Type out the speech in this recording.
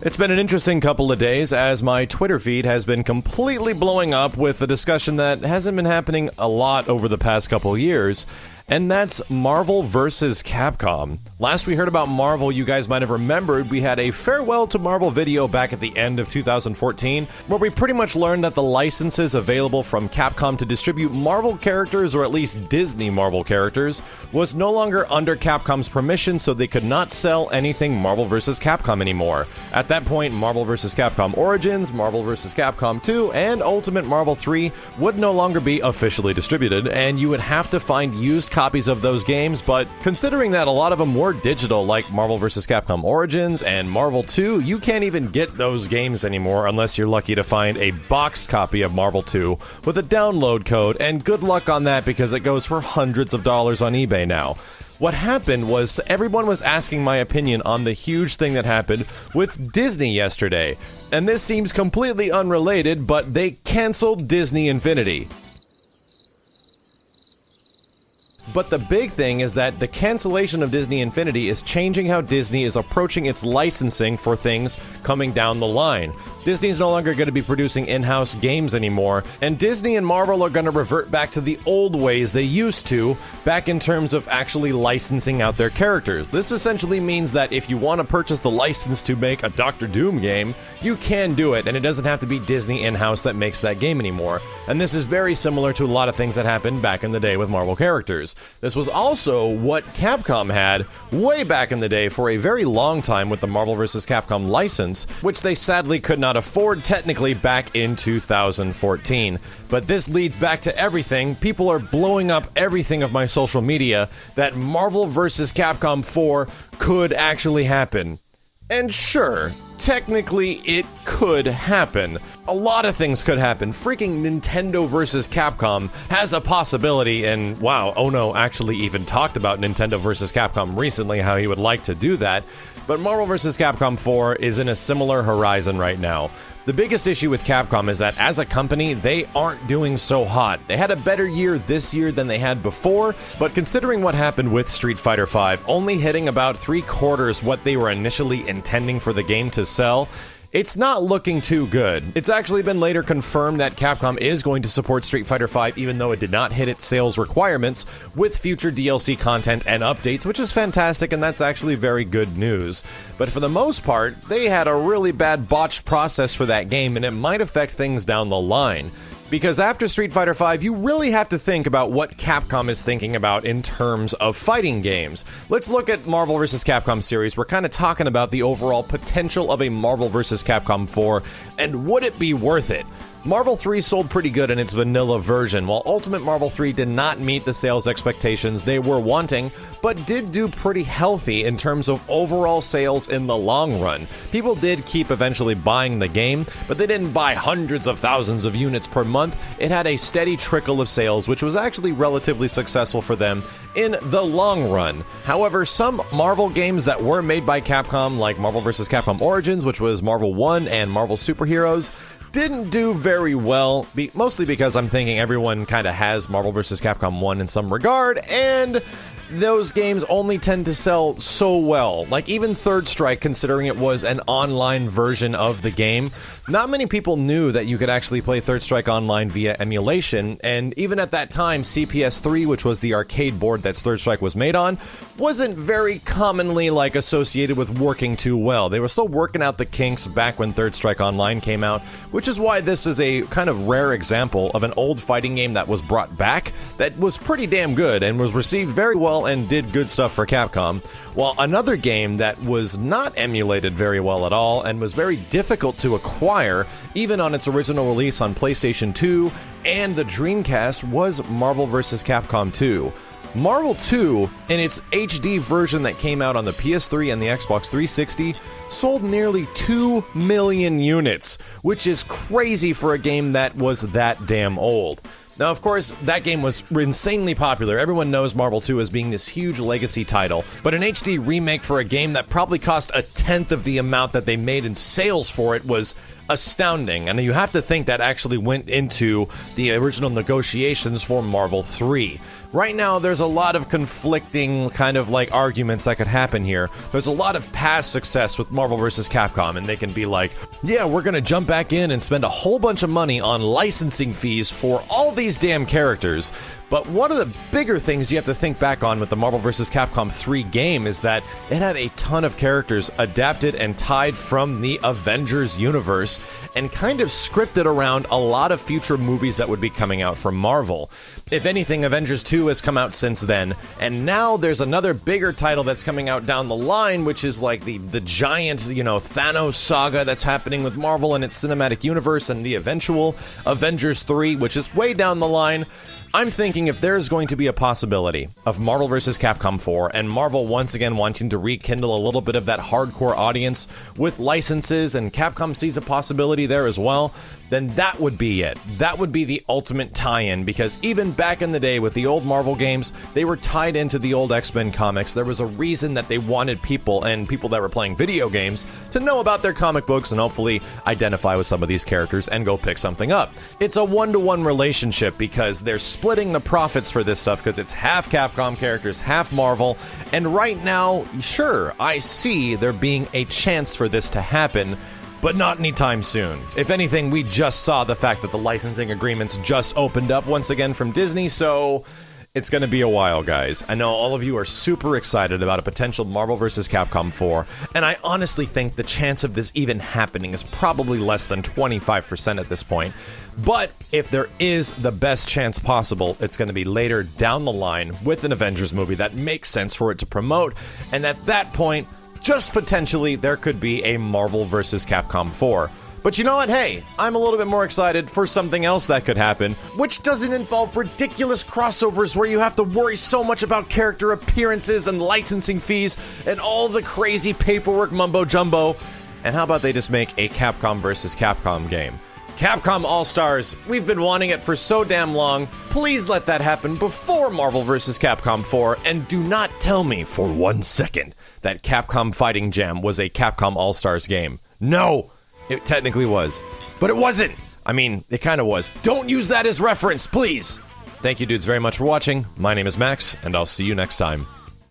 It's been an interesting couple of days as my Twitter feed has been completely blowing up with a discussion that hasn't been happening a lot over the past couple of years, and that's Marvel vs. Capcom. Last we heard about Marvel, you guys might have remembered we had a farewell to Marvel video back at the end of 2014, where we pretty much learned that the licenses available from Capcom to distribute Marvel characters, or at least Disney Marvel characters, was no longer under Capcom's permission, so they could not sell anything Marvel vs. Capcom anymore. At that point, Marvel vs. Capcom Origins, Marvel vs. Capcom 2, and Ultimate Marvel 3 would no longer be officially distributed, and you would have to find used copies of those games, but considering that a lot of them were digital, like Marvel vs. Capcom Origins and Marvel 2, you can't even get those games anymore unless you're lucky to find a boxed copy of Marvel 2 with a download code, and good luck on that because it goes for hundreds of dollars on eBay now. What happened was everyone was asking my opinion on the huge thing that happened with Disney yesterday, and this seems completely unrelated, but they canceled Disney Infinity. But the big thing is that the cancellation of Disney Infinity is changing how Disney is approaching its licensing for things coming down the line. Disney's no longer going to be producing in-house games anymore, and Disney and Marvel are going to revert back to the old ways they used to, back in terms of actually licensing out their characters. This essentially means that if you want to purchase the license to make a Doctor Doom game, you can do it, and it doesn't have to be Disney in-house that makes that game anymore. And this is very similar to a lot of things that happened back in the day with Marvel characters. This was also what Capcom had way back in the day for a very long time with the Marvel vs. Capcom license, which they sadly could not afford technically back in 2014. But this leads back to everything. People are blowing up everything of my social media that Marvel vs. Capcom 4 could actually happen. And sure, technically it could happen. A lot of things could happen. Freaking Nintendo vs. Capcom has a possibility, and wow, Ono actually even talked about Nintendo vs. Capcom recently, how he would like to do that. But Marvel vs. Capcom 4 is in a similar horizon right now. The biggest issue with Capcom is that as a company, they aren't doing so hot. They had a better year this year than they had before, but considering what happened with Street Fighter V, only hitting about 3/4 what they were initially intending for the game to sell, it's not looking too good. It's actually been later confirmed that Capcom is going to support Street Fighter V even though it did not hit its sales requirements with future DLC content and updates, which is fantastic, and that's actually very good news. But for the most part, they had a really bad botched process for that game, and it might affect things down the line. Because after Street Fighter V, you really have to think about what Capcom is thinking about in terms of fighting games. Let's look at Marvel vs. Capcom series. We're kind of talking about the overall potential of a Marvel vs. Capcom 4, and would it be worth it? Marvel 3 sold pretty good in its vanilla version, while Ultimate Marvel 3 did not meet the sales expectations they were wanting, but did do pretty healthy in terms of overall sales in the long run. People did keep eventually buying the game, but they didn't buy hundreds of thousands of units per month. It had a steady trickle of sales, which was actually relatively successful for them in the long run. However, some Marvel games that were made by Capcom, like Marvel vs. Capcom Origins, which was Marvel 1 and Marvel Superheroes, didn't do very well, mostly because I'm thinking everyone kind of has Marvel vs. Capcom 1 in some regard, and those games only tend to sell so well. Like even Third Strike, considering it was an online version of the game, not many people knew that you could actually play Third Strike online via emulation, and even at that time, CPS3, which was the arcade board that Third Strike was made on, wasn't very commonly associated with working too well. They were still working out the kinks back when Third Strike Online came out, which is why this is a kind of rare example of an old fighting game that was brought back that was pretty damn good and was received very well and did good stuff for Capcom, while another game that was not emulated very well at all and was very difficult to acquire, even on its original release on PlayStation 2 and the Dreamcast, was Marvel vs. Capcom 2. Marvel 2, in its HD version that came out on the PS3 and the Xbox 360, sold nearly 2 million units, which is crazy for a game that was that damn old. Now, of course, that game was insanely popular. Everyone knows Marvel 2 as being this huge legacy title, but an HD remake for a game that probably cost a tenth of the amount that they made in sales for it was astounding. And you have to think that actually went into the original negotiations for Marvel 3. Right now, there's a lot of conflicting kind of like arguments that could happen here. There's a lot of past success with Marvel vs. Capcom, and they can be like, yeah, we're gonna jump back in and spend a whole bunch of money on licensing fees for all these damn characters. But one of the bigger things you have to think back on with the Marvel vs. Capcom 3 game is that it had a ton of characters adapted and tied from the Avengers universe and kind of scripted around a lot of future movies that would be coming out from Marvel. If anything, Avengers 2 has come out since then, and now there's another bigger title that's coming out down the line, which is like the giant, Thanos saga that's happening with Marvel and its cinematic universe, and the eventual Avengers 3, which is way down the line. I'm thinking if there's going to be a possibility of Marvel vs. Capcom 4 and Marvel once again wanting to rekindle a little bit of that hardcore audience with licenses, and Capcom sees a possibility there as well, then that would be it. That would be the ultimate tie-in, because even back in the day with the old Marvel games, they were tied into the old X-Men comics. There was a reason that they wanted people that were playing video games to know about their comic books and hopefully identify with some of these characters and go pick something up. It's a one-to-one relationship because they're splitting the profits for this stuff because it's half Capcom characters, half Marvel, and right now, sure, I see there being a chance for this to happen, but not anytime soon. If anything, we just saw the fact that the licensing agreements just opened up once again from Disney, so it's going to be a while, guys. I know all of you are super excited about a potential Marvel vs. Capcom 4, and I honestly think the chance of this even happening is probably less than 25% at this point. But if there is the best chance possible, it's going to be later down the line with an Avengers movie that makes sense for it to promote, and at that point, just potentially, there could be a Marvel vs. Capcom 4. But you know what? Hey, I'm a little bit more excited for something else that could happen, which doesn't involve ridiculous crossovers where you have to worry so much about character appearances and licensing fees and all the crazy paperwork mumbo-jumbo. And how about they just make a Capcom vs. Capcom game? Capcom All-Stars, we've been wanting it for so damn long. Please let that happen before Marvel vs. Capcom 4, and do not tell me for 1 second that Capcom Fighting Jam was a Capcom All-Stars game. No, it technically was, but it wasn't. I mean, it kind of was. Don't use that as reference, please. Thank you dudes very much for watching. My name is Max, and I'll see you next time.